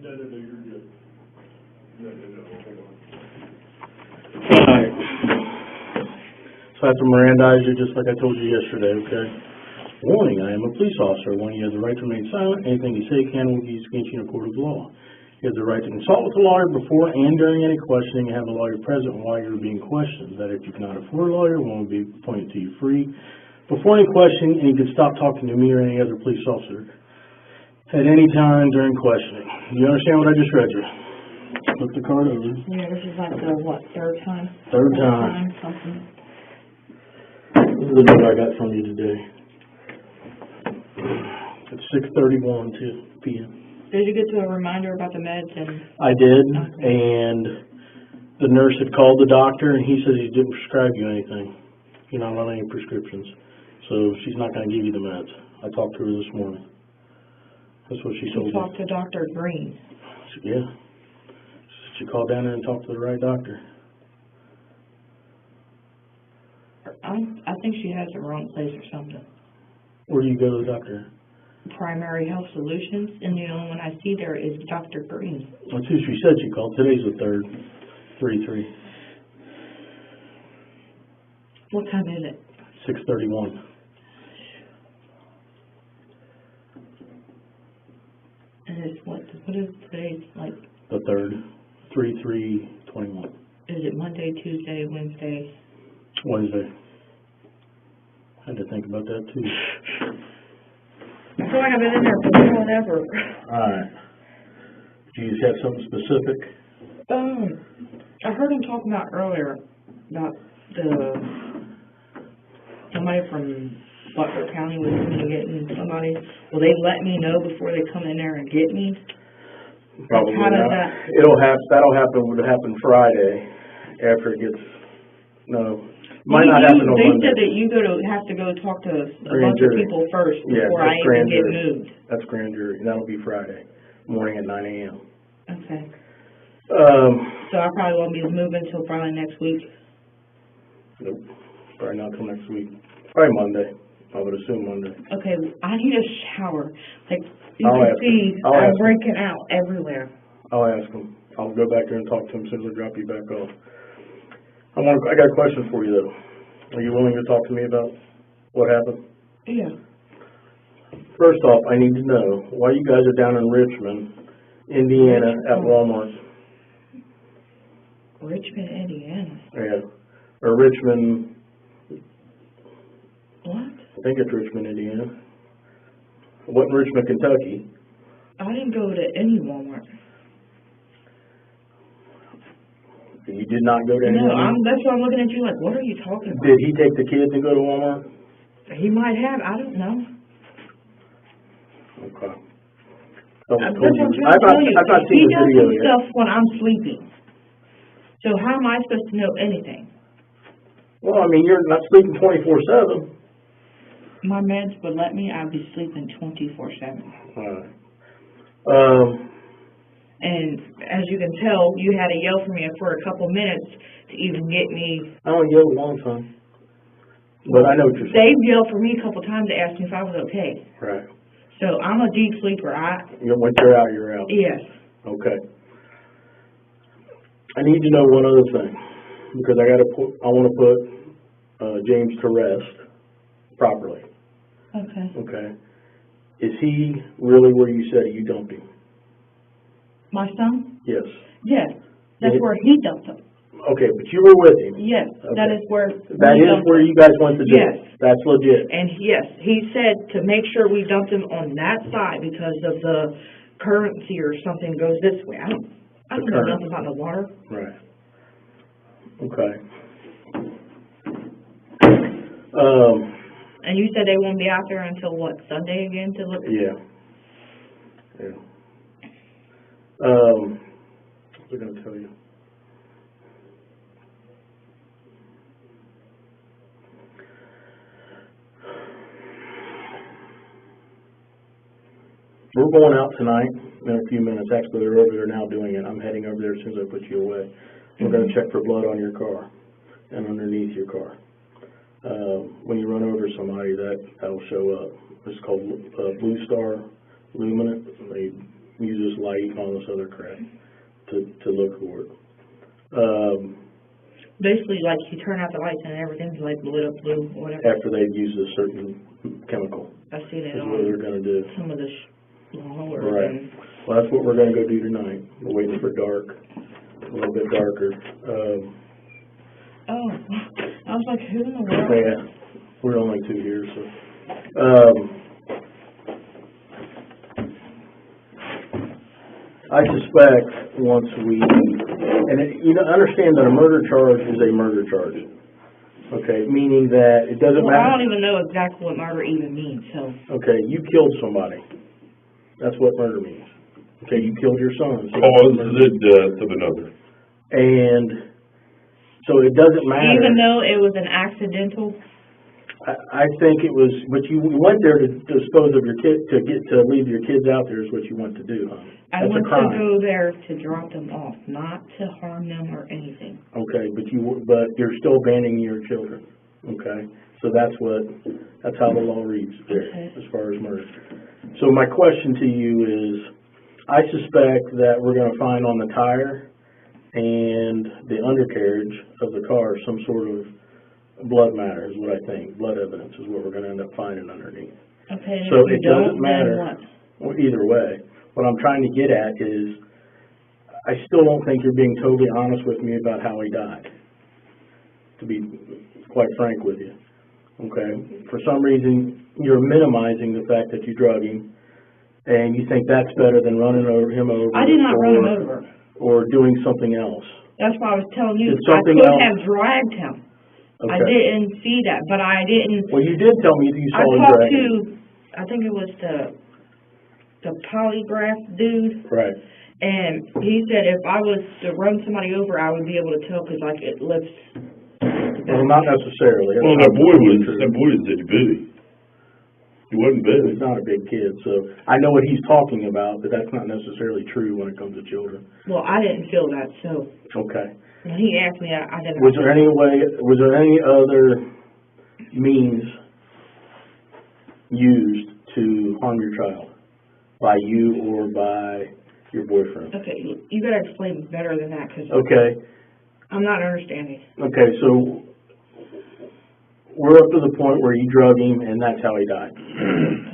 No, you're good. No, hold on. Alright. So after Miranda, just like I told you yesterday, okay? Warning, I am a police officer. One, you have the right to remain silent. Anything you say can will be used against you in a court of law. You have the right to consult with a lawyer before and during any questioning and have a lawyer present while you're being questioned. That if you cannot afford a lawyer, one will be appointed to you free before any questioning, and you can stop talking to me or any other police officer at any time during questioning. Do you understand what I just read you? Flip the card over. Yeah, this is like the, what, third time? Third time. Something. This is the note I got from you today. It's 6:31 p.m. Did you get to a reminder about the meds and? I did, Okay. and the nurse had called the doctor, and he says he didn't prescribe you anything. You're not on any prescriptions, so she's not going to give you the meds. I talked to her this morning. That's what she told me. You talked to Dr. Green. Yeah. She called down there and talked to the right doctor. I think she has the wrong place or something. Where do you go to the doctor? Primary Health Solutions, and the only one I see there is Dr. Green. That's who she said she called. Today's the 3rd. 3-3. What time is it? 6:31. And it's what is today's, like? The 3rd. 3/3/21. Is it Monday, Tuesday, Wednesday? Wednesday. I had to think about that too. I feel like I've been in there for whatever. Alright. Do you just have something specific? I heard him talking about earlier about somebody from Butler County was coming to get me. Somebody, will they let me know before they come in there and get me? Probably How does not. that? Would happen Friday after it gets, no. Might not happen on They Monday. said that you have to go talk to a Grand bunch jury. of people first Yeah, before I that's even grand get jury. moved. That's grand jury. That'll be Friday morning at 9 a.m. Okay. So I probably won't be moving until probably next week. Nope. Probably not till next week. Probably Monday. I would assume Monday. Okay, I need a shower. Like, you I'll can ask see, him. I'll I'm ask him. breaking out everywhere. I'll ask him. I'll go back there and talk to him as soon as I drop you back off. I got a question for you though. Are you willing to talk to me about what happened? Yeah. First off, I need to know why you guys are down in Richmond, Indiana at Walmart. Richmond, Indiana. Yeah. Or Richmond, What? I think it's Richmond, Indiana. It wasn't Richmond, Kentucky. I didn't go to any Walmart. You did not go to any No, Walmart? that's why I'm looking at you like, what are you talking about? Did he take the kids and go to Walmart? He might have, I don't know. Okay. That's what I'm trying to tell you. I've not He seen the does video some yet. stuff when I'm sleeping. So how am I supposed to know anything? Well, I mean, you're not sleeping 24/7. My meds would let me, I'd be sleeping 24/7. Alright. And as you can tell, you had to yell for me for a couple minutes to even get me. I don't yell a long time. But I know what you're saying. They yelled for me a couple times to ask me if I was okay. Right. So I'm a deep sleeper. Once you're out, you're out. Yes. Okay. I need to know one other thing, because I want to put James to rest properly. Okay. Okay. Is he really where you said you dumped him? My son? Yes. Yes. That's where he dumped them. Okay, but you were with him. Yes. Okay. That is where. That is where you guys went to do Yes. it. That's legit. And yes, he said to make sure we dumped him on that side because of the currency or something goes this way. I don't know nothing about the water. Right. Okay. And you said they won't be out there until what, Sunday again to look? Yeah. Yeah. What was I going to tell you? We're going out tonight in a few minutes. Actually, they're over there now doing it. I'm heading over there as soon as I put you away. We're going to check for blood on your car and underneath your car. When you run over somebody, that'll show up. It's called Blue Star Luminant. They use this light and all this other crap to look for it. Basically, like, you turn out the lights and everything's, like, lit up blue or whatever. After they've used a certain chemical. I see that That's what they're on gonna do. some of the blowers Right. and... Well, that's what we're gonna go do tonight. We're waiting for dark, a little bit darker. Oh, I was like, who in the world? Yeah, we're only two here, so. I suspect once we, and understand that a murder charge is a murder charge. Okay, meaning that it doesn't Well, I matter. don't even know exactly what murder even means, so... Okay, you killed somebody. That's what murder means. Okay, you killed your son. So Cause the death of another. And so it doesn't matter. Even though it was an accidental... I think it was, but you went there to dispose of your kid, to leave your kids out there is what you went to do, huh? I That's went a crime. to go there to drop them off, not to harm them or anything. Okay, but you're still abandoning your children, okay? So that's how the law reads there, Okay. as far as murder. So my question to you is, I suspect that we're gonna find on the tire and the undercarriage of the car some sort of blood matter is what I think. Blood evidence is what we're gonna end up finding underneath. Okay, So if you it doesn't don't, matter. then what? Well, either way, what I'm trying to get at is, I still don't think you're being totally honest with me about how he died, to be quite frank with you, okay? For some reason, you're minimizing the fact that you drug him, and you think that's better than running him over. I did not run him over. Or doing something else. That's why I was telling you, Did I something could else- have dragged him. I Okay. didn't see that, but I didn't... Well, you did tell me that you I saw him talked dragging. to, I think it was the polygraph dude, Right. and he said if I was to run somebody over, I would be able to tell because, like, it lifts. Well, not necessarily. Well, that boy was itty bitty. He wasn't He's big. not a big kid, so I know what he's talking about, but that's not necessarily true when it comes to children. Well, I didn't feel that, so Okay. when he asked me, I didn't. Was there any other means used to harm your child by you or by your boyfriend? Okay, you gotta explain better than that because Okay. I'm not understanding. Okay, so we're up to the point where you drug him and that's how he died.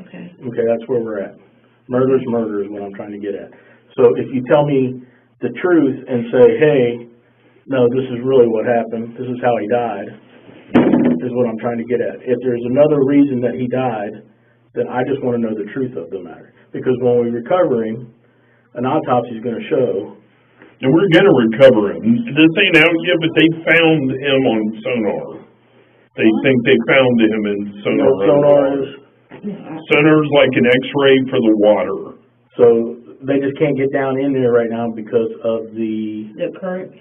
Okay. Okay, that's where we're at. Murder's murder is what I'm trying to get at. So if you tell me the truth and say, hey, no, this is really what happened, this is how he died, is what I'm trying to get at. If there's another reason that he died, then I just want to know the truth of the matter. Because when we recover him, an autopsy is going to show. And we're gonna recover him. This ain't out yet, but they found him on sonar. They think they found him in You sonar. know what sonar is? Sonar's like an X-ray for the water. So they just can't get down in there right now because of the current.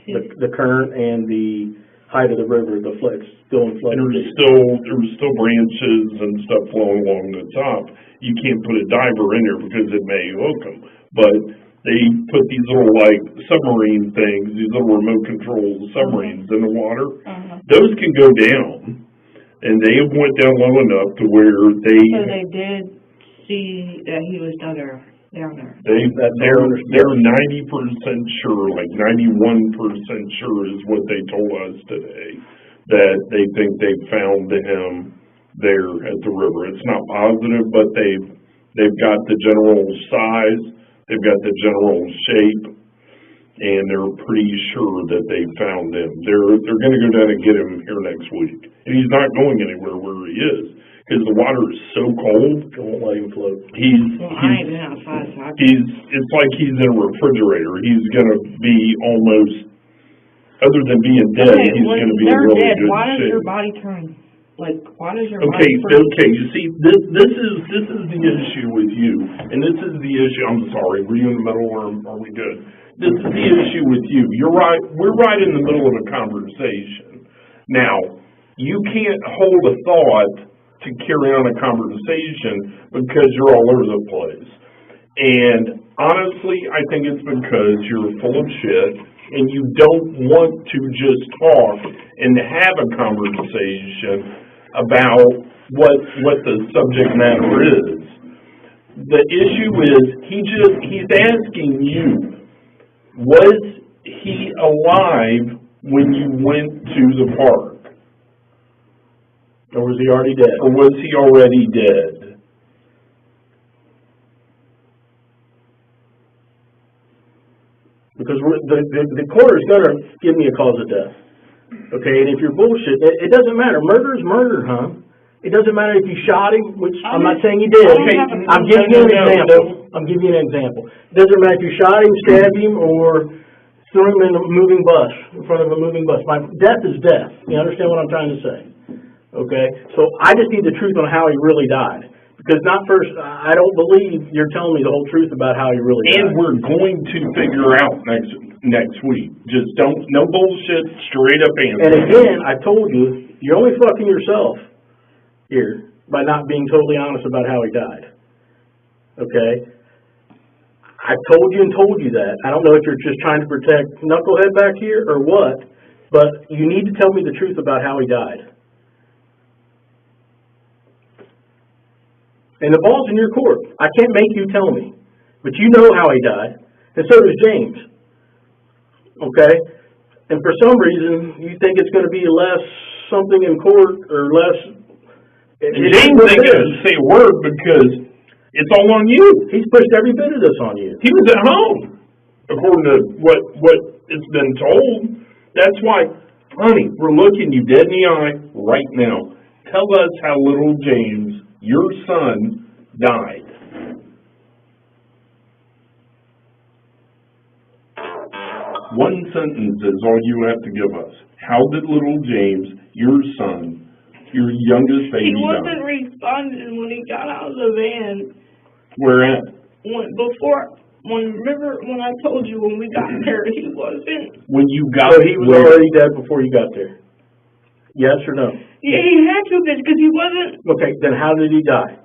current and the height of the river, the flood, still in flood. And there's still branches and stuff flowing along the top. You can't put a diver in there because it may hook them. But they put these little like submarine things, these little remote control submarines in the water. Those can go down, and they went down low enough to where So they did see that he was down there. They're 90% sure, like 91% sure is what they told us today, that they think they found him there at the river. It's not positive, but they've got the general size, they've got the general shape, and they're pretty sure that they found him. They're going to go down and get him here next week, and he's not going anywhere where he is. Because the water is so cold, They won't let him float. I ain't been outside, so it's like he's in a refrigerator. He's gonna be almost, other than being dead, he's gonna be in really dead, good why does shape. your body turn, why does your Okay, body you see, this is the issue with you, and this is the issue, I'm sorry, were you in the middle or are we good? This is the issue with you. You're right, we're right in the middle of a conversation. Now, you can't hold a thought to carry on a conversation because you're all over the place. And honestly, I think it's because you're full of shit and you don't want to just talk and have a conversation about what the subject matter is. The issue is, he's asking you, was he alive when you went to the park? Or was he already dead? Or was he already dead? Because the coroner's going to give me a cause of death. Okay, and if you're bullshit, it doesn't matter. Murder is murder, huh? It doesn't matter if you shot him, which I'm not saying you did. Okay, I'm giving you an example. I'm giving you an example. It doesn't matter if you shot him, stabbed him, or threw him in a moving bus, in front of a moving bus. Death is death. You understand what I'm trying to say? Okay? So I just need the truth on how he really died. Because I don't believe you're telling me the whole truth about how he really died. And we're going to figure out next week. Just no bullshit, straight up answer. And again, I told you, you're only fucking yourself here by not being totally honest about how he died. Okay? I told you that. I don't know if you're just trying to protect Knucklehead back here or what, but you need to tell me the truth about how he died. And the ball's in your court. I can't make you tell me. But you know how he died. And so does James. Okay? And for some reason, you think it's going to be less something in court or less... And James ain't going to say a word because it's all on you. He's pushed every bit of this on you. He was at home, according to what it's been told. That's why, honey, we're looking you dead in the eye right now. Tell us how little James, your son, died. One sentence is all you have to give us. How did little James, your son, your youngest baby, He wasn't responding when he got out of the van. Where at? Remember when I told you when we got there, he wasn't. When you got So he was already dead before you got there? Yes or no? Yeah, he had to because he wasn't. Okay, then how did he die?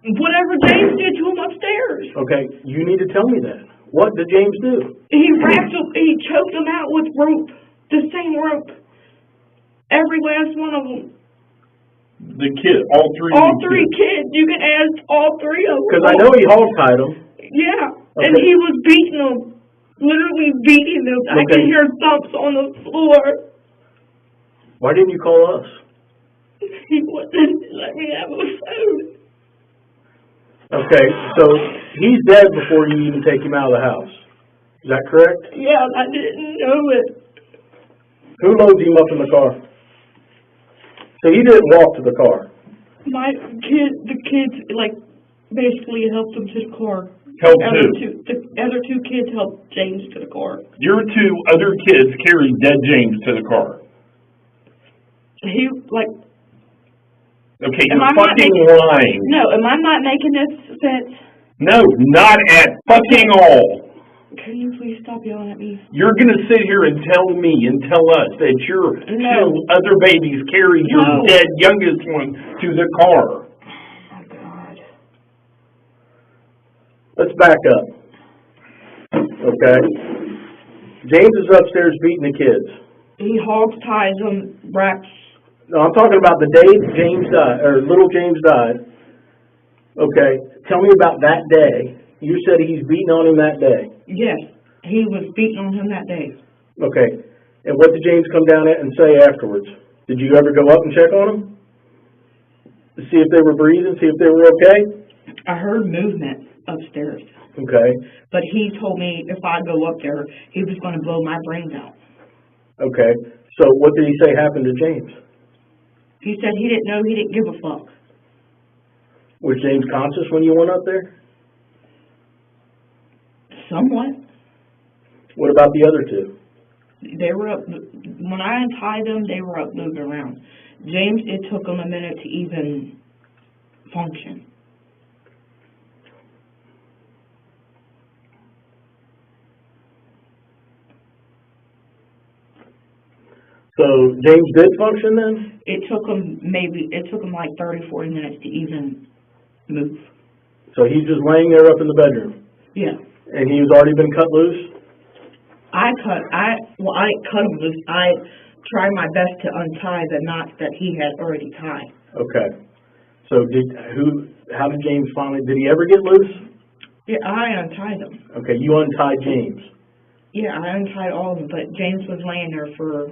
Whatever James did to him upstairs. Okay, you need to tell me that. What did James do? He choked him out with rope. The same rope. Every last one of them. The kid, all three kids. You can ask all three of them. Because I know he hog-tied them. Yeah, okay. And he was beating them. Literally beating them. Okay. I can hear thumps on the floor. Why didn't you call us? He wouldn't let me have a phone. Okay, so he's dead before you even take him out of the house. Is that correct? Yeah, I didn't know it. Who loads him up in the car? So he didn't walk to the car? The kids, basically helped him to the car. Helped who? The other two kids helped James to the car. Your two other kids carried dead James to the car. Okay, you're fucking lying. No, am I not making this sense? No, not at fucking all. Can you please stop yelling at me? You're going to sit here and tell me and tell us that your two other babies carried your dead youngest one to the car. Oh, my God. Let's back up. Okay? James is upstairs beating the kids. He hog-ties them, wraps. No, I'm talking about the day James died, or little James died. Okay, tell me about that day. You said he's beating on him that day. Yes, he was beating on him that day. Okay, and what did James come down and say afterwards? Did you ever go up and check on them? To see if they were breathing, see if they were okay? I heard movement upstairs. Okay. But he told me if I go up there, he was going to blow my brains out. Okay, so what did he say happened to James? He said he didn't know, he didn't give a fuck. Was James conscious when you went up there? Somewhat. What about the other two? They were up, when I untied them, they were up moving around. James, it took him a minute to even function. So James did function then? It took him like 30, 40 minutes to even move. So he's just laying there up in the bedroom? Yeah. And he's already been cut loose? I didn't cut him loose. I tried my best to untie the knots that he had already tied. Okay. So how did James finally, did he ever get loose? Yeah, I untied him. Okay, you untied James. Yeah, I untied all of them, but James was laying there for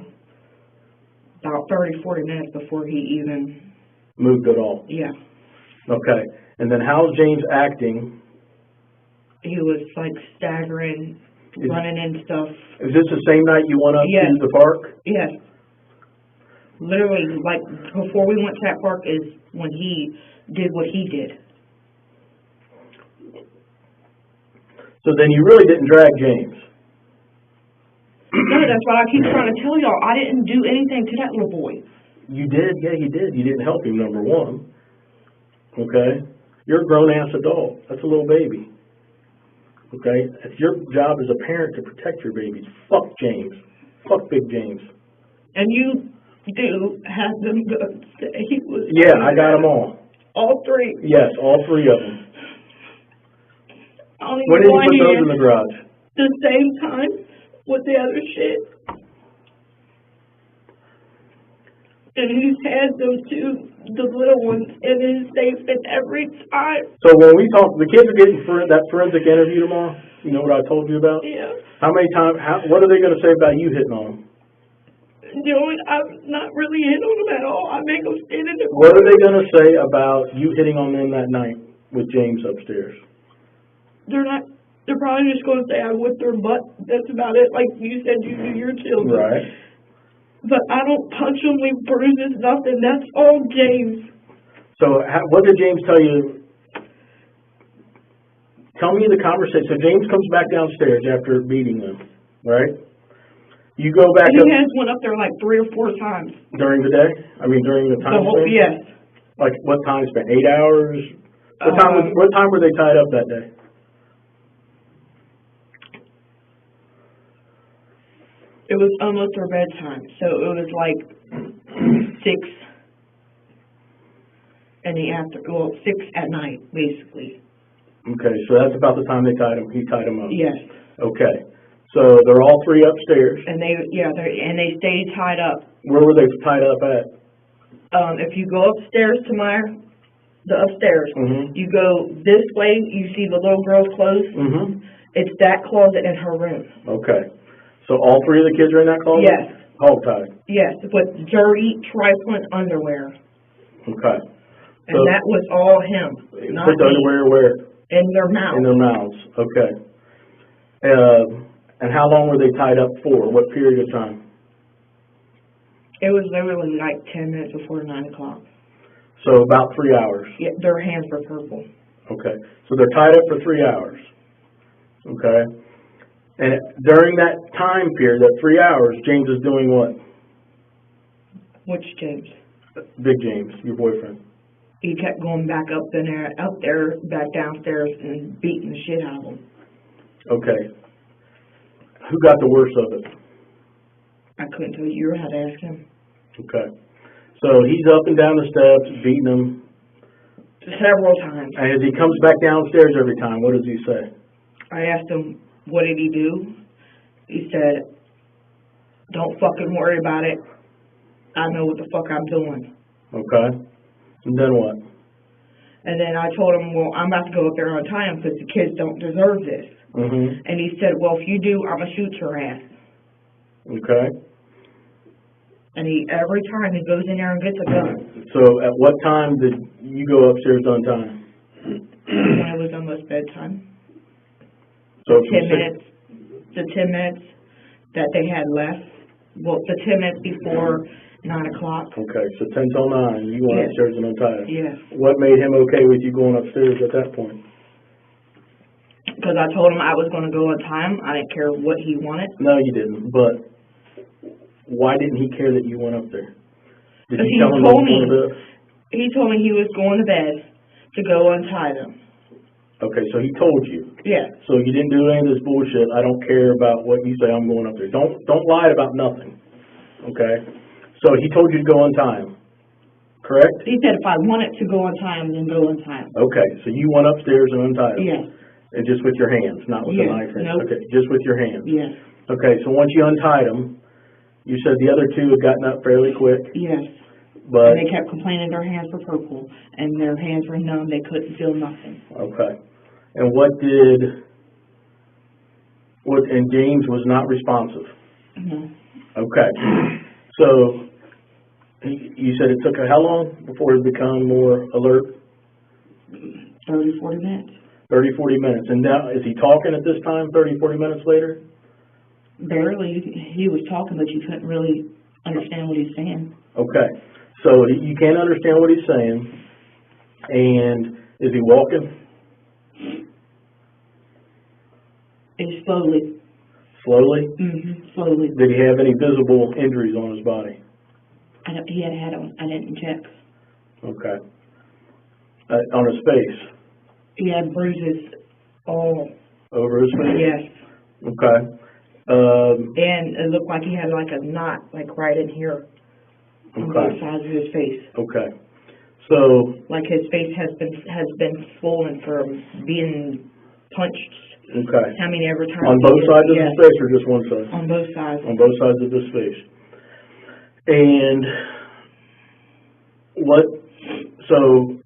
about 30, 40 minutes before he even... Moved at all? Yeah. Okay, and then how's James acting? He was, like, staggering, running and stuff. Is this the same night you went up Yes. to the park? Yes. Literally, like, before we went to that park is when he did what he did. So then you really didn't drag James? No, that's what I keep trying to tell y'all. I didn't do anything to that little boy. You did, yeah, you did. You didn't help him, number one. Okay? You're a grown-ass adult. That's a little baby. Okay? It's your job as a parent to protect your babies. Fuck James. Fuck Big James. And you do have them go. He was. Yeah, I got them all. All three. Yes, all three of them. Only When did you one put those hand, in the garage? the same time with the other shit. And he's had them two, the little ones, in his safe and every time. So when we talk, the kids are getting that forensic interview tomorrow. You know what I told you about? Yeah. How many times, what are they going to say about you hitting on them? You know, I'm not really in on them at all. I make them stand in the What are they going to say about you hitting on them that night with James upstairs? They're probably just going to say I whipped their butt. That's about it. Like you said, you do your children. Right. But I don't punch them, leave bruises, nothing. That's all James. So what did James tell you? Tell me the conversation. So James comes back downstairs after beating them, right? You go back He up has went up there like 3 or 4 times. during the day? I mean, during the time span? Yes. Like what time span? 8 hours? Um, What time were they tied up that day? It was almost their bedtime, so it was like 6 in the 6 at night, basically. Okay, so that's about the time he tied him up. Yes. Okay, so they're all three upstairs. And they stayed tied up. Where were they tied up at? If you go upstairs to the upstairs, you go this way, you see the little girl's clothes. It's that closet in her room. Okay. So all three of the kids are in that closet? Yes. Hog-tied? Yes, with dirty, trifling underwear. Okay. And that was all him, not put the me. underwear where? In their mouth. In their mouths. Okay. And how long were they tied up for? What period of time? It was literally like 10 minutes before 9 o'clock. So about 3 hours? Yeah, their hands were purple. Okay. So they're tied up for 3 hours. Okay. And during that time period, that 3 hours, James is doing what? Which James? Big James, your boyfriend. He kept going back up there, back downstairs, and beating the shit out of them. Okay. Who got the worst of it? I couldn't tell you. You had to ask him. Okay. So he's up and down the steps, beating them. Several times. And as he comes back downstairs every time, what does he say? I asked him, what did he do? He said, don't fucking worry about it. I know what the fuck I'm doing. Okay. And then what? And then I told him, well, I'm about to go up there on time because the kids don't deserve this. And he said, well, if you do, I'm going to shoot your ass. Okay. And every time he goes in there and gets a gun. So at what time did you go upstairs on time? When it was almost bedtime. So 10 minutes. The 10 minutes that they had left. Well, the 10 minutes before 9 o'clock. Okay, so 10 till 9, you went upstairs and untied him. Yes. What made him okay with you going upstairs at that point? Because I told him I was going to go on time. I didn't care what he wanted. No, you didn't, but why didn't he care that you went up there? Did you tell him he told me he was going to bed to go untie them. Okay, so he told you. Yeah. So you didn't do any of this bullshit. I don't care about what you say. I'm going up there. Don't lie about nothing. Okay. So he told you to go on time. Correct? He said if I wanted to go on time, then go on time. Okay, so you went upstairs and untied them. Yes. And just with your hands, not with a knife. Nope. Okay, just with your hands. Yes. Okay, so once you untied them, you said the other two had gotten up fairly quick. Yes. But, And they kept complaining their hands were purple, and their hands were numb, they couldn't feel nothing. okay. And and James was not responsive? No. Okay. So, you said it took how long before it become more alert? 30, 40 minutes. 30, 40 minutes. And now, is he talking at this time, 30, 40 minutes later? Barely. He was talking, but you couldn't really understand what he's saying. Okay. So you can't understand what he's saying. And is he walking? It's slowly. Slowly? Slowly. Did he have any visible injuries on his body? He had on. I didn't check. Okay. On his face? He had bruises all Over his face? Yes. Okay. And it looked like he had like a knot, like right in here, on both sides of his face. Okay. So, Like his face has been swollen from being punched. okay. How many every time? On both sides of his face or just one side? On both sides. On both sides of his face. And so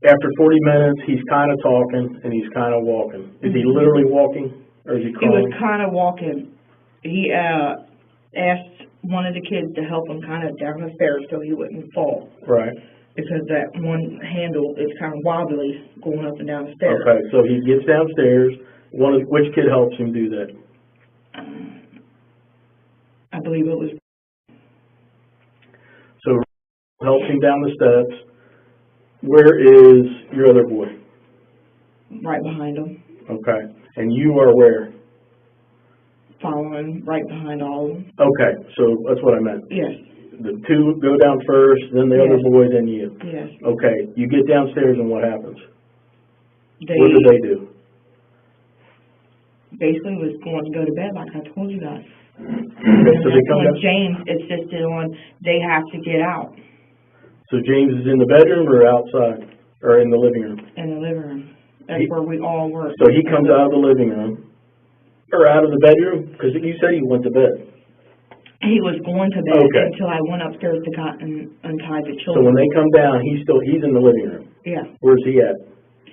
after 40 minutes, he's kind of talking and he's kind of walking. Is he literally walking or is he He crawling? was kind of walking. He asked one of the kids to help him kind of down the stairs so he wouldn't fall. Right. Because that one handle is kind of wobbly going up and down the stairs. Okay, so he gets downstairs. Which kid helps him do that? I believe it was. So helps him down the steps. Where is your other boy? Right behind him. Okay, and you are where? Following right behind all of them. Okay, so that's what I meant. Yes. The two go down first, then the other Yes. boy, then you. Yes. Okay, you get downstairs and what happens? They What do they do? basically was going to go to bed like I told you guys. Okay, so they And come when down. James insisted on they have to get out So James is in the bedroom or outside or in the living room? in the living room. That's where we all were. So he comes out of the living room or out of the bedroom because you said he went to bed. He was going to bed Okay. until I went upstairs to untie the So children. when they come down, he's in the living room. Yeah, Where's he at?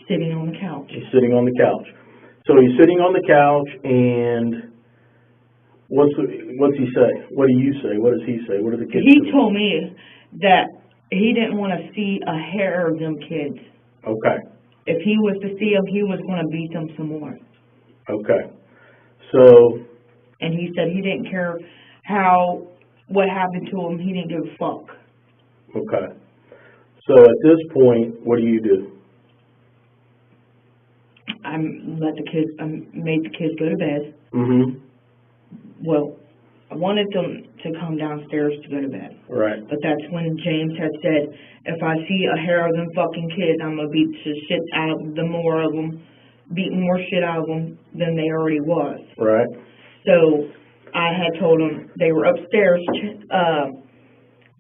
sitting on the couch. He's sitting on the couch. So he's sitting on the couch, and what's he say? What do you say? What does he say? What do the kids He say? told me that he didn't want to see a hair of them kids. Okay. If he was to see them, he was going to beat them some more. Okay. So, And he said he didn't care what happened to him. He didn't give a fuck. okay. So at this point, what do you do? I made the kids go to bed. Mm-hmm. Well, I wanted them to come downstairs to go to bed. Right. But that's when James had said, if I see a hair of them fucking kids, I'm going to beat the shit out of them, more of them, beat more shit out of them than they already was. Right. So I had told them they were upstairs.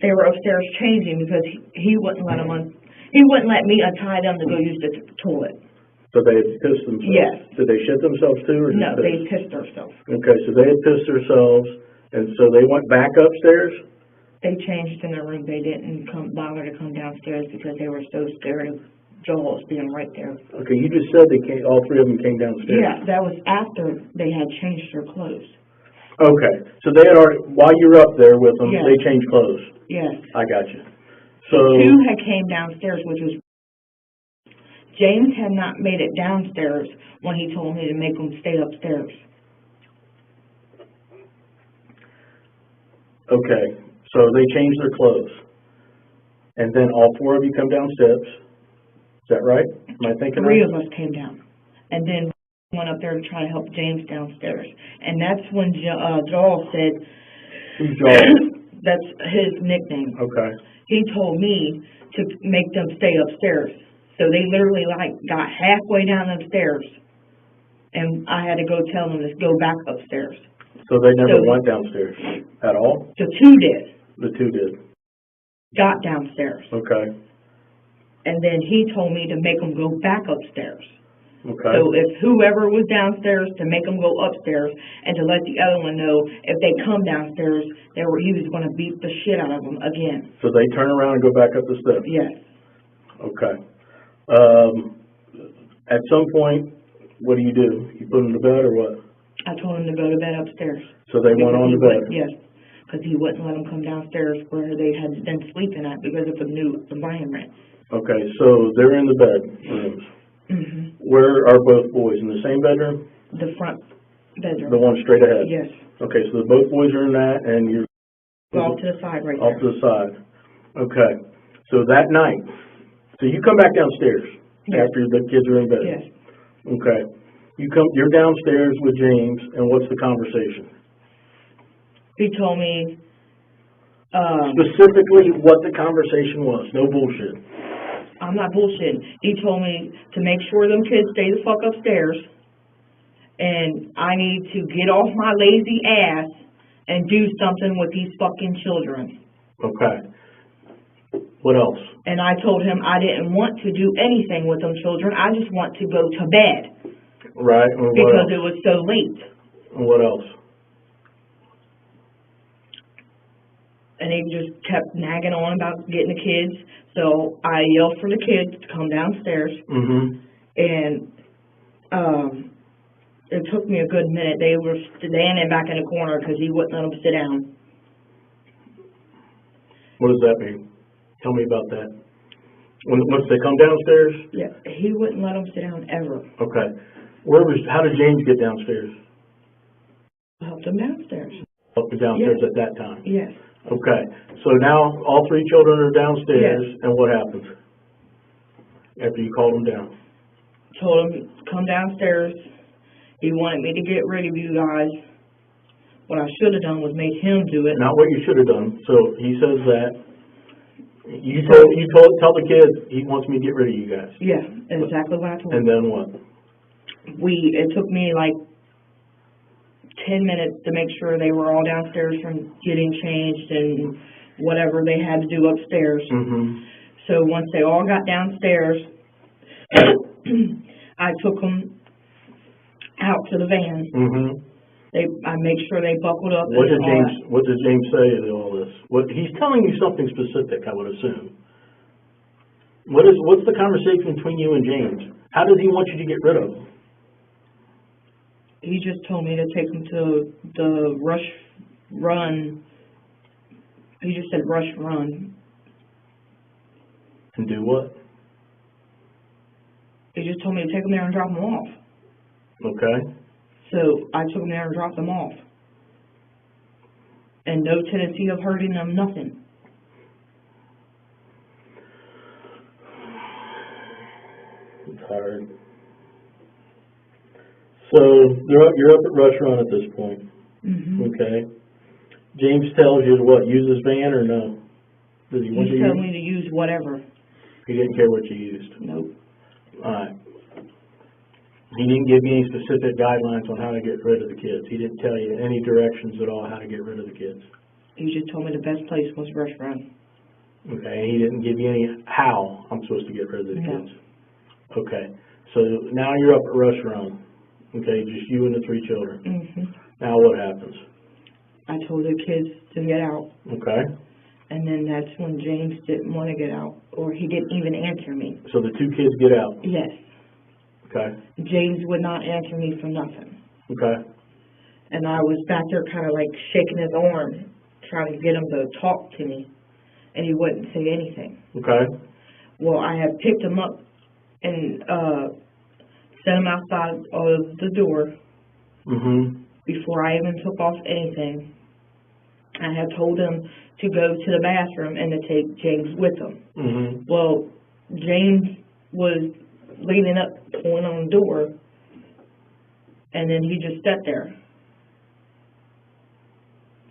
They were upstairs changing because he wouldn't let them he wouldn't let me untie them to go use the toilet. So they had pissed themselves? Yes. Did they shit themselves too? Or No, just they piss? pissed themselves. Okay, so they had pissed themselves, and so they went back upstairs? They changed in their room. They didn't bother to come downstairs because they were so scared of Joel's being right there. Okay, you just said all three of them came downstairs. Yeah, that was after they had changed their clothes. Okay, so they had already, while you were up there with them, Yes. they changed clothes. Yes. I got you. So, Two had came downstairs, which was James had not made it downstairs when he told me to make them stay upstairs. okay, so they changed their clothes. And then all four of you come down steps. Is that right? Am I thinking Three right? of us came down, and then went up there to try to help James downstairs. And that's when Joel said, Who's Joel? that's his nickname. Okay. He told me to make them stay upstairs. So they literally got halfway down the stairs, and I had to go tell them to go back upstairs. So they never So- went downstairs at all? The two did, The two did. got downstairs. Okay. And then he told me to make them go back upstairs. Okay. So if whoever was downstairs, to make them go upstairs, and to let the other one know if they come downstairs, he was going to beat the shit out of them again. So they turn around and go back up the steps? Yes. Okay. At some point, what do? You put them to bed or what? I told him to go to bed upstairs. So they went on to bed? Yes, because he wouldn't let them come downstairs where they had been sleeping at because of the new environment. Okay, so they're in the bedrooms. Mm-hmm. Where are both boys? In the same bedroom? The front bedroom. The one straight ahead? Yes. Okay, so both boys are in that, and you're... Off to the side right Off there. to the side. Okay. So that night, so you come back downstairs Yes. after the kids are in bed? Yes. Okay. You're downstairs with James, and what's the conversation? He told me, Specifically what the conversation was. No bullshit. I'm not bullshitting. He told me to make sure them kids stay the fuck upstairs, and I need to get off my lazy ass and do something with these fucking children. Okay. What else? And I told him I didn't want to do anything with them children. I just want to go to bed. Right. And because it was so late. And what else? And he just kept nagging on about getting the kids. So I yelled for the kids to come downstairs. Mm-hmm. And it took me a good minute. They were standing back in the corner because he wouldn't let them sit down. What does that mean? Tell me about that. Once they come downstairs? Yeah, he wouldn't let them sit down ever. Okay. How did James get downstairs? Helped them downstairs. Helped him downstairs Yes. at that time? Yes. Okay. So now all three children are downstairs, Yes. and what happens after you called them down? Told him to come downstairs. He wanted me to get rid of you guys. What I should have done was made him do it. Not what you should have done. So he says that. Tell the kids he wants me to get rid of you guys. Yeah, exactly what I told him. And then what? It took me like 10 minutes to make sure they were all downstairs from getting changed and whatever they had to do upstairs. Mm-hmm. So once they all got downstairs, I took them out to the van. Mm-hmm. I made sure they buckled up. What did James say to all this? He's telling you something specific, I would assume. What's the conversation between you and James? How does he want you to get rid of him? He just told me to take them to the rush run. He just said rush run. And do what? He just told me to take them there and drop them off. Okay. So I took them there and dropped them off. And no tendency of hurting them, nothing. I'm tired. So you're up at Rush Run at this point. Mm-hmm. Okay. James tells you to what? Use his van or no? Does he want you He to told use? me to use whatever. He didn't care what you used. Nope. All right. He didn't give you any specific guidelines on how to get rid of the kids. He didn't tell you any directions at all how to get rid of the kids. He just told me the best place was Rush Run. Okay. He didn't give you any how I'm supposed to get rid of the No. kids. Okay. So now you're up at Rush Run. Okay, just you and the three children. Mm-hmm. Now what happens? I told the kids to get out. Okay. And then that's when James didn't want to get out, or he didn't even answer me. So the two kids get out. Yes. Okay. James would not answer me for nothing. Okay. And I was back there kind of like shaking his arm, trying to get him to talk to me. And he wouldn't say anything. Okay. Well, I had picked him up and set him outside of the door Mm-hmm. before I even took off anything. I had told him to go to the bathroom and to take James with him. Mm-hmm. Well, James was leaning up, pulling on the door, and then he just sat there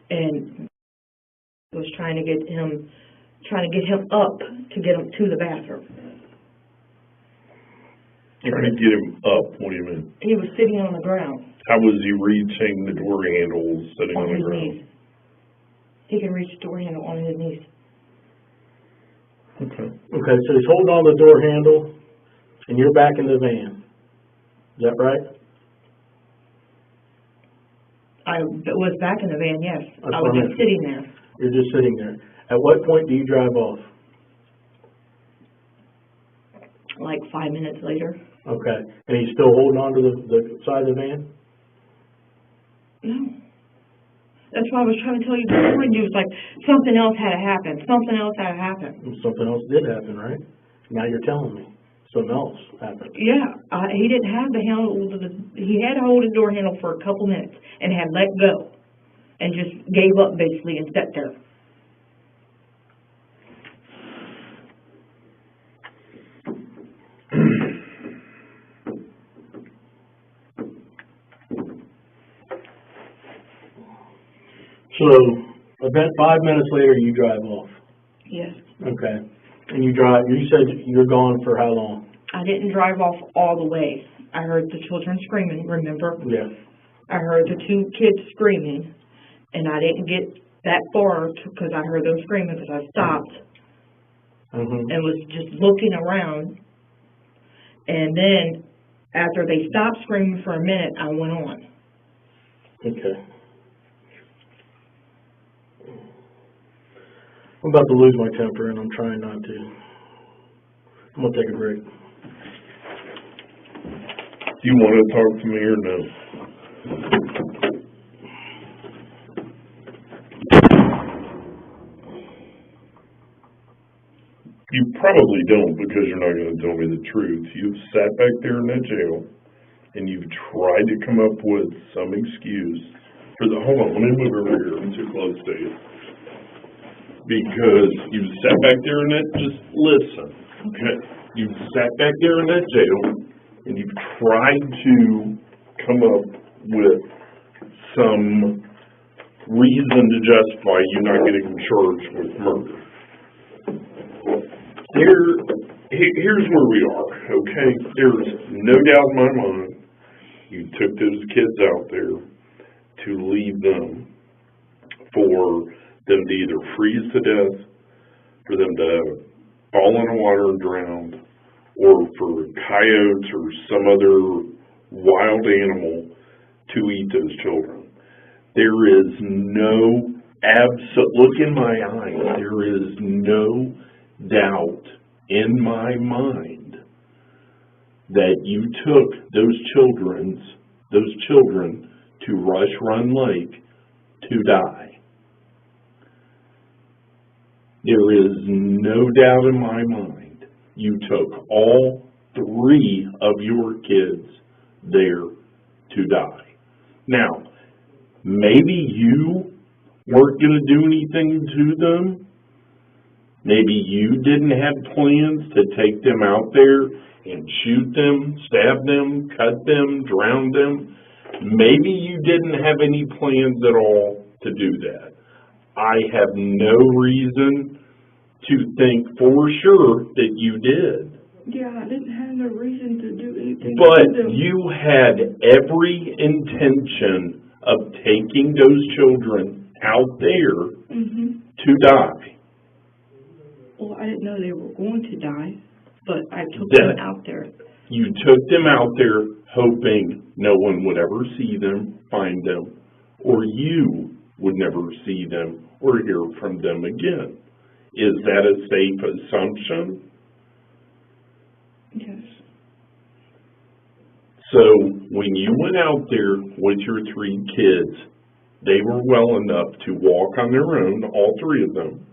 and was trying to get him up to get him to the bathroom. Trying to get him up, what do you mean? He was sitting on the ground. How was he reaching the door handle sitting on the his ground? knees. He can reach the door handle on his knees. Okay. Okay, so he's holding on the door handle, and you're back in the van. Is that right? I was back in the van, yes. That's I was what I just meant. sitting there. You're just sitting there. At what point do you drive off? Like 5 minutes later. Okay. And he's still holding on to the side of the van? No. That's why I was trying to tell you before, and you was like, something else had to happen. Something else had to happen. And something else did happen, right? Now you're telling me something else happened. Yeah, he didn't have the handle. He had to hold his door handle for a couple minutes and had let go and just gave up basically and sat there. So, about 5 minutes later, you drive off. Yes. Okay. And you said you're gone for how long? I didn't drive off all the way. I heard the children screaming, remember? Yeah. I heard the 2 kids screaming, and I didn't get that far because I heard them screaming because I stopped and was just looking around. And then after they stopped screaming for a minute, I went on. Okay. I'm about to lose my temper, and I'm trying not to. I'm going to take a break. Do you want to talk to me or no? You probably don't because you're not going to tell me the truth. You've sat back there in that jail and you've tried to come up with some excuse for the, hold on, let me move over here. I'm too close to you. Because you've sat back there in that, just listen, okay? You've sat back there in that jail and you've tried to come up with some reason to justify you not getting charged with murder. Here's where we are, okay? There's no doubt in my mind you took those kids out there to leave them for them to either freeze to death, for them to fall in the water and drown, or for coyotes or some other wild animal to eat those children. There is no look in my eyes, there is no doubt in my mind that you took those children to Rush Run Lake to die. There is no doubt in my mind you took all 3 of your kids there to die. Now, maybe you weren't going to do anything to them. Maybe you didn't have plans to take them out there and shoot them, stab them, cut them, drown them. Maybe you didn't have any plans at all to do that. I have no reason to think for sure that you did. Yeah, I didn't have no reason to do anything. But you had every intention of taking those children out there to die. Well, I didn't know they were going to die, but I took them out there. You took them out there hoping no one would ever see them, find them, or you would never see them or hear from them again. Is that a safe assumption? Yes. So when you went out there with your 3 kids, they were well enough to walk on their own, all 3 of them.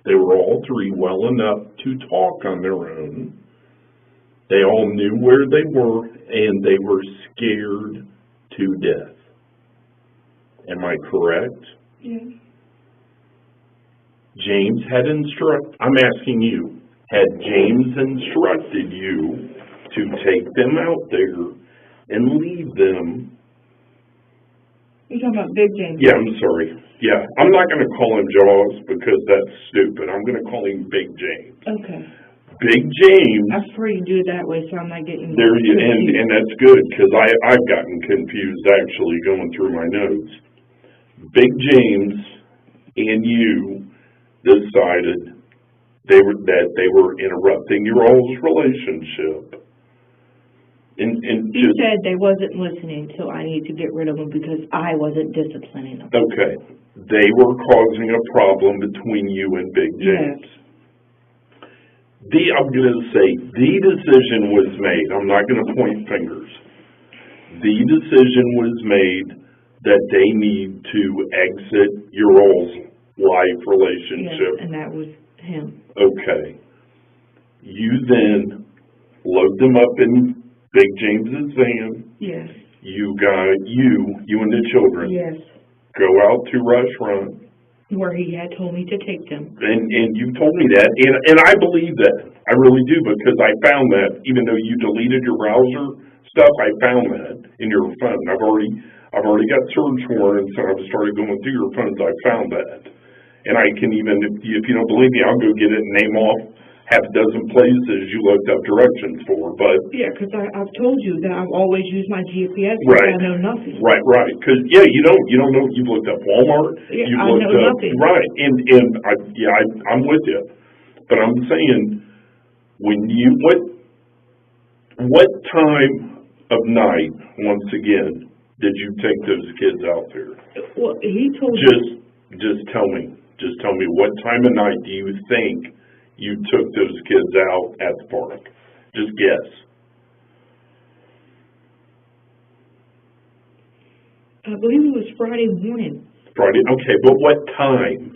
They were all 3 well enough to talk on their own. They all knew where they were, and they were scared to death. Am I correct? Yes. James had I'm asking you, had James instructed you to take them out there and leave them? You're talking about Big James? Yeah, I'm sorry. Yeah, I'm not going to call him Jaws because that's stupid. I'm going to call him Big James. Okay. Big James. I prefer you do it that way, so I'm not getting there. And that's good because I've gotten confused actually going through my notes. Big James and you decided that they were interrupting your all's relationship, And He just, said they wasn't listening, so I need to get rid of them because I wasn't disciplining them. okay, they were causing a problem between you and Big James. I'm gonna say, the decision was made, I'm not gonna point fingers. The decision was made that they need to exit your all's life relationship. Yes, and that was him. Okay. You then load them up in Big James's van. Yes. You and the children. Yes. Go out to restaurant. Where he had told me to take them. And you told me that, and I believe that. I really do, because I found that, even though you deleted your browser stuff, I found that in your phone. I've already got search warrants, and I've started going through your phones. I found that. And I can even, if you don't believe me, I'll go get it and name off half a dozen places you looked up directions for, but... Yeah, because I've told you that I've always used my GPS, Right. I know nothing. Right, because, yeah, you don't know, you've looked up Walmart, Yeah, you've I looked know up... nothing. Right, I'm with you, but I'm saying, what time of night, once again, did you take those kids out there? Well, he told me... Just tell me, what time of night do you think you took those kids out at the park? Just guess. I believe it was Friday morning. Friday, okay, but what time?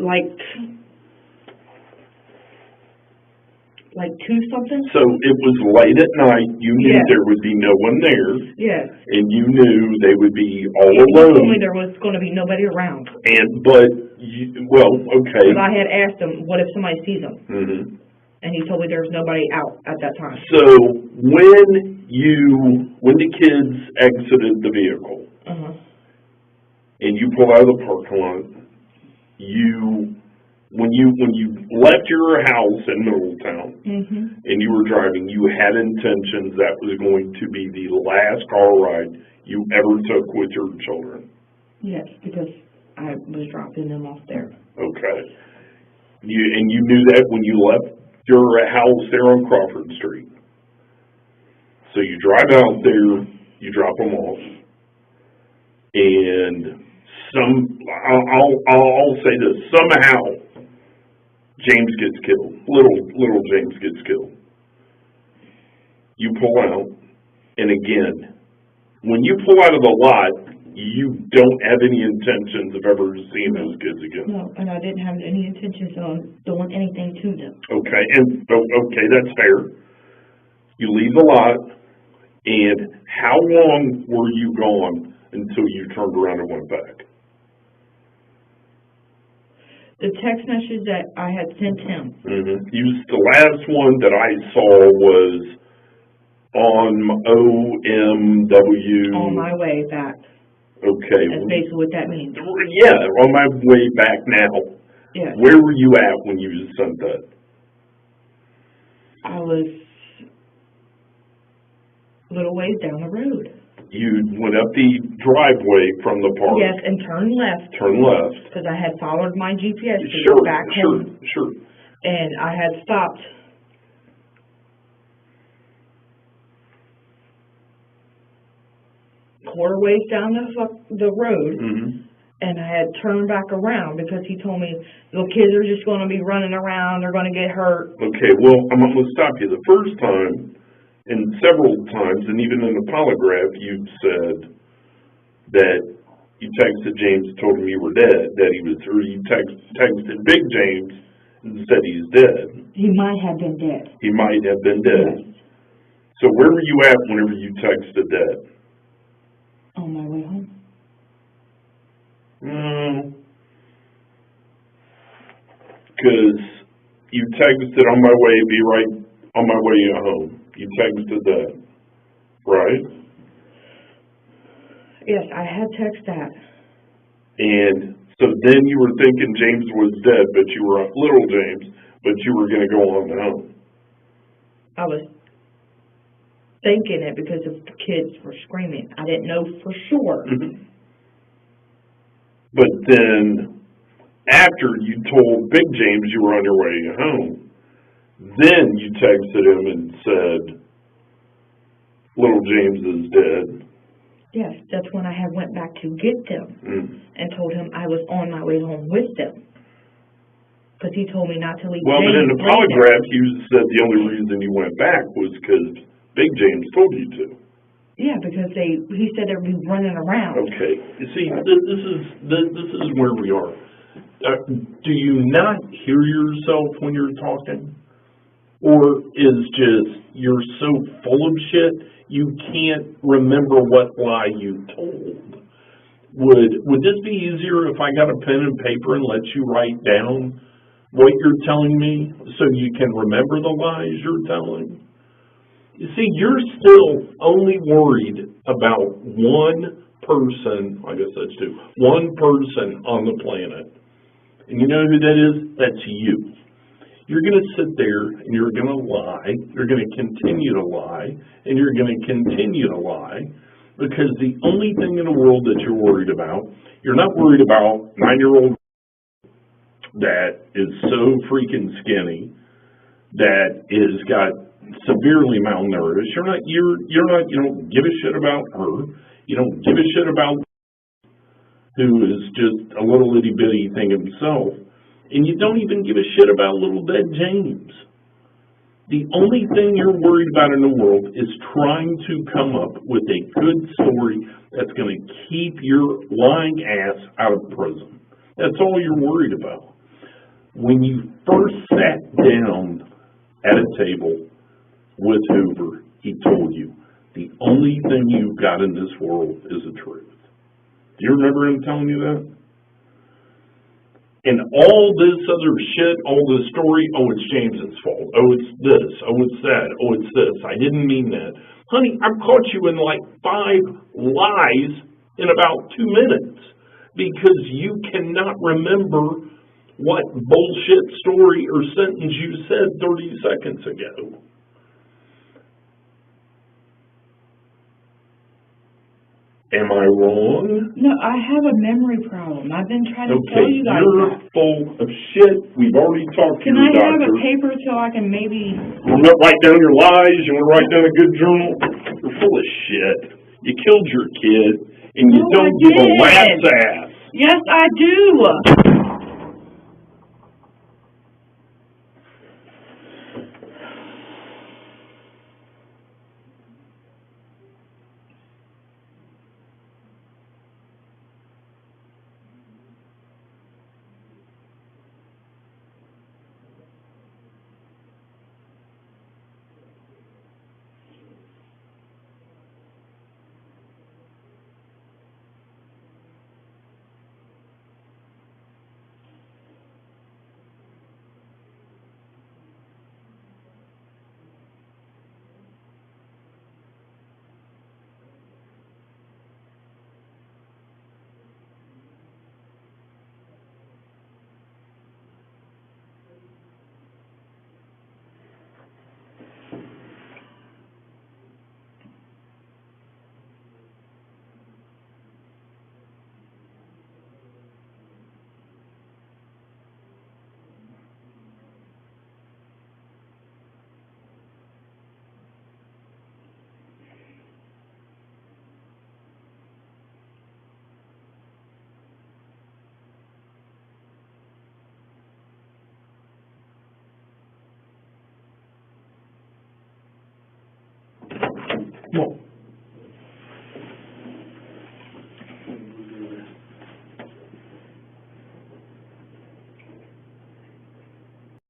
Like 2-something? So it was late at night, you knew Yes. there would be no one there, Yes. and you knew they would be all He told me alone. there was going to be nobody around. Okay. But I had asked him, what if somebody sees them? Mhm. And he told me there was nobody out at that time. So when the kids exited the vehicle, Uh-huh. and you pull out of the parking lot, when you left your house in Middletown, Mm-hmm. and you were driving, you had intentions that was going to be the last car ride you ever took with your children. Yes, because I was dropping them off there. Okay. You knew that when you left your house there on Crawford Street. So you drive out there, you drop them off, and I'll say this, somehow James gets killed. Little James gets killed. You pull out, and again, when you pull out of the lot, you don't have any intentions of ever seeing those kids again. No, and I didn't have any intentions on doing anything to them. Okay, okay, that's fair. You leave the lot, and how long were you gone until you turned around and went back? The text message that I had sent him. Mm-hmm. The last one that I saw was on OMW. On my way back. Okay. That's basically what that means. Yeah, on my way back now. Yes. Where were you at when you sent that? I was a little ways down the road. You went up the driveway from the park. Yes, and turned left. Turn left. Because I had followed my GPS to Sure, go back home. Sure. And I had stopped quarter ways down the road, Mm-hmm. and I had turned back around because he told me the kids are just going to be running around, they're going to get hurt. Okay, well, I'm going to stop you. The first time, and several times, and even in the polygraph, you said that you texted James and told him you were dead, or you texted Big James and said he's dead. He might have been dead. He might have been dead. Yes. So where were you at whenever you texted dead? On my way home. Because you texted on my way, be right on my way home. You texted that, right? Yes, I had text that. And so then you were thinking James was dead, but you were little James, but you were going to go on home. I was thinking it because of the kids were screaming. I didn't know for sure. Mm-hmm. But then, after you told Big James you were on your way home, then you texted him and said, little James is dead. Yes, that's when I had went back to get them and told him I was on my way home with them. Because he told me not to leave. Well, but in the polygraph, you said the only reason you went back was because Big James told you to. Yeah, because he said they'd be running around. Okay. You see, this is where we are. Do you not hear yourself when you're talking? Or is just you're so full of shit you can't remember what lie you told? Would this be easier if I got a pen and paper and let you write down what you're telling me so you can remember the lies you're telling? You see, you're still only worried about one person, I guess that's two, one person on the planet. And you know who that is? That's you. You're going to sit there and you're going to lie, you're going to continue to lie, and you're going to continue to lie, because the only thing in the world that you're worried about, you're not worried about 9-year-old that is so freaking skinny, that is got severely malnourished. You don't give a shit about her. You don't give a shit about who is just a little itty bitty thing himself. And you don't even give a shit about little dead James. The only thing you're worried about in the world is trying to come up with a good story that's going to keep your lying ass out of prison. That's all you're worried about. When you first sat down at a table with Hoover, he told you, the only thing you've got in this world is the truth. Do you remember him telling you that? And all this other shit, all this story, oh, it's James's fault. Oh, it's this. Oh, it's that. Oh, it's this. I didn't mean that. Honey, I've caught you in like 5 lies in about 2 minutes because you cannot remember what bullshit story or sentence you said 30 seconds ago. Am I wrong? No, I have a memory problem. I've been trying to tell you guys you're that. full of shit. We've already talked to Can your I have doctor. a paper so I can maybe... You want to write down your lies? You want to write down a good journal? You're full of shit. You killed your kid, and you don't give a rat's ass. Yes, I do. Well,